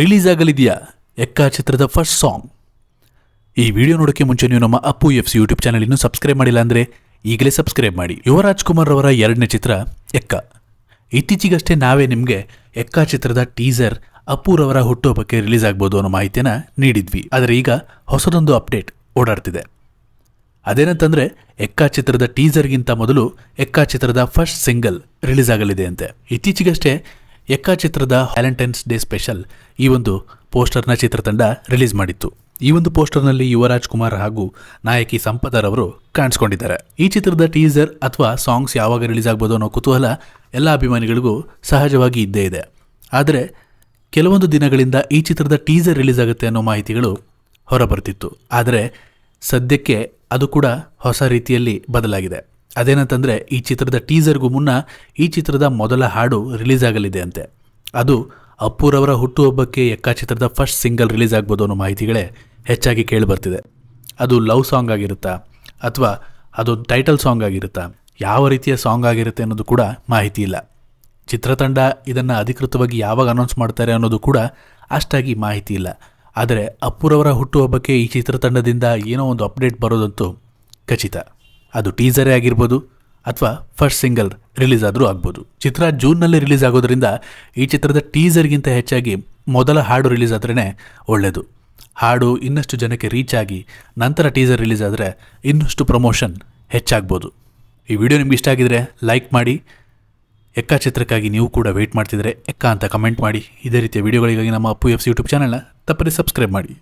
Release ಆಗಲಿದೆಯಾ ಎಕ್ಕಾ ಚಿತ್ರದ first song? ಈ video ನೋಡೋಕ್ಕೆ ಮುಂಚೆ ನೀವು ನಮ್ಮ ಅಪ್ಪು FC ಯೂಟ್ಯೂಬ್ ಚಾನಲ್ ಇನ್ನೂ ಸಬ್ಸ್ಕ್ರೈಬ್ ಮಾಡಿಲ್ಲ ಅಂದರೆ ಈಗಲೇ ಸಬ್ಸ್ಕ್ರೈಬ್ ಮಾಡಿ. ಯುವರಾಜ್ ಕುಮಾರ್ ಅವರ ಎರಡನೇ ಚಿತ್ರ ಎಕ್ಕ. ಇತ್ತೀಚೆಗಷ್ಟೇ ನಾವೇ ನಿಮಗೆ ಎಕ್ಕಾ ಚಿತ್ರದ ಟೀಸರ್ ಅಪ್ಪುರವರ ಹುಟ್ಟುಹಬ್ಬಕ್ಕೆ ರಿಲೀಸ್ ಆಗ್ಬೋದು ಅನ್ನೋ ಮಾಹಿತಿಯನ್ನು ನೀಡಿದ್ವಿ. ಆದರೆ ಈಗ ಹೊಸದೊಂದು ಅಪ್ಡೇಟ್ ಓಡಾಡ್ತಿದೆ. ಅದೇನಂತಂದರೆ ಎಕ್ಕಾ ಚಿತ್ರದ ಟೀಸರ್ಗಿಂತ ಮೊದಲು ಎಕ್ಕಾ ಚಿತ್ರದ ಫಸ್ಟ್ ಸಿಂಗಲ್ ರಿಲೀಸ್ ಆಗಲಿದೆ ಅಂತೆ. ಇತ್ತೀಚೆಗಷ್ಟೇ ಎಕ್ಕಾ ಚಿತ್ರದ ವ್ಯಾಲೆಂಟೈನ್ಸ್ ಡೇ ಸ್ಪೆಷಲ್ ಈ ಒಂದು ಪೋಸ್ಟರ್ನ ಚಿತ್ರತಂಡ ರಿಲೀಸ್ ಮಾಡಿತ್ತು. ಈ ಒಂದು ಪೋಸ್ಟರ್ನಲ್ಲಿ ಯುವರಾಜ್ ಕುಮಾರ್ ಹಾಗೂ ನಾಯಕಿ ಸಂಪದರ್ ಅವರು ಕಾಣಿಸ್ಕೊಂಡಿದ್ದಾರೆ. ಈ ಚಿತ್ರದ ಟೀಸರ್ ಅಥವಾ ಸಾಂಗ್ಸ್ ಯಾವಾಗ ರಿಲೀಸ್ ಆಗ್ಬೋದು ಅನ್ನೋ ಕುತೂಹಲ ಎಲ್ಲ ಅಭಿಮಾನಿಗಳಿಗೂ ಸಹಜವಾಗಿ ಇದ್ದೇ ಇದೆ. ಆದರೆ ಕೆಲವೊಂದು ದಿನಗಳಿಂದ ಈ ಚಿತ್ರದ ಟೀಸರ್ ರಿಲೀಸ್ ಆಗುತ್ತೆ ಅನ್ನೋ ಮಾಹಿತಿಗಳು ಹೊರಬರ್ತಿತ್ತು. ಆದರೆ ಸದ್ಯಕ್ಕೆ ಅದು ಕೂಡ ಹೊಸ ರೀತಿಯಲ್ಲಿ ಬದಲಾಗಿದೆ. ಅದೇನಂತಂದರೆ ಈ ಚಿತ್ರದ ಟೀಸರ್ಗೂ ಮುನ್ನ ಈ ಚಿತ್ರದ ಮೊದಲ ಹಾಡು ರಿಲೀಸ್ ಆಗಲಿದೆ ಅಂತೆ. ಅದು ಅಪ್ಪುರವರ ಹುಟ್ಟುಹಬ್ಬಕ್ಕೆ ಎಕ್ಕಾ ಚಿತ್ರದ ಫಸ್ಟ್ ಸಿಂಗಲ್ ರಿಲೀಸ್ ಆಗ್ಬೋದು ಅನ್ನೋ ಮಾಹಿತಿಗಳೇ ಹೆಚ್ಚಾಗಿ ಕೇಳಿಬರ್ತಿದೆ. ಅದು ಲವ್ ಸಾಂಗ್ ಆಗಿರುತ್ತಾ ಅಥವಾ ಅದು ಟೈಟಲ್ ಸಾಂಗ್ ಆಗಿರುತ್ತಾ, ಯಾವ ರೀತಿಯ ಸಾಂಗ್ ಆಗಿರುತ್ತೆ ಅನ್ನೋದು ಕೂಡ ಮಾಹಿತಿ ಇಲ್ಲ. ಚಿತ್ರತಂಡ ಇದನ್ನು ಅಧಿಕೃತವಾಗಿ ಯಾವಾಗ ಅನೌನ್ಸ್ ಮಾಡ್ತಾರೆ ಅನ್ನೋದು ಕೂಡ ಅಷ್ಟಾಗಿ ಮಾಹಿತಿ ಇಲ್ಲ. ಆದರೆ ಅಪ್ಪುರವರ ಹುಟ್ಟುಹಬ್ಬಕ್ಕೆ ಈ ಚಿತ್ರತಂಡದಿಂದ ಏನೋ ಒಂದು ಅಪ್ಡೇಟ್ ಬರೋದಂತೂ ಖಚಿತ. ಅದು ಟೀಸರೇ ಆಗಿರ್ಬೋದು ಅಥವಾ ಫಸ್ಟ್ ಸಿಂಗಲ್ ರಿಲೀಸ್ ಆದರೂ ಆಗ್ಬೋದು. ಚಿತ್ರ ಜೂನ್ನಲ್ಲಿ ರಿಲೀಸ್ ಆಗೋದ್ರಿಂದ ಈ ಚಿತ್ರದ ಟೀಸರ್ಗಿಂತ ಹೆಚ್ಚಾಗಿ ಮೊದಲ ಹಾಡು ರಿಲೀಸ್ ಆದ್ರೇ ಒಳ್ಳೆಯದು. ಹಾಡು ಇನ್ನಷ್ಟು ಜನಕ್ಕೆ ರೀಚ್ ಆಗಿ ನಂತರ ಟೀಸರ್ ರಿಲೀಸ್ ಆದರೆ ಇನ್ನಷ್ಟು ಪ್ರಮೋಷನ್ ಹೆಚ್ಚಾಗ್ಬೋದು. ಈ ವಿಡಿಯೋ ನಿಮ್ಗೆ ಇಷ್ಟ ಆಗಿದ್ರೆ ಲೈಕ್ ಮಾಡಿ. ಎಕ್ಕಾ ಚಿತ್ರಕ್ಕಾಗಿ ನೀವು ಕೂಡ ವೆಯ್ಟ್ ಮಾಡ್ತಿದ್ರೆ ಎಕ್ಕಾ ಅಂತ ಕಮೆಂಟ್ ಮಾಡಿ. ಇದೇ ರೀತಿಯ ವಿಡಿಯೋಗಳಿಗಾಗಿ ನಮ್ಮ ಅಪ್ಪು FC ಯೂಟ್ಯೂಬ್ ಚಾನಲ್ನ ತಪ್ಪದೇ ಸಬ್ಸ್ಕ್ರೈಬ್ ಮಾಡಿ.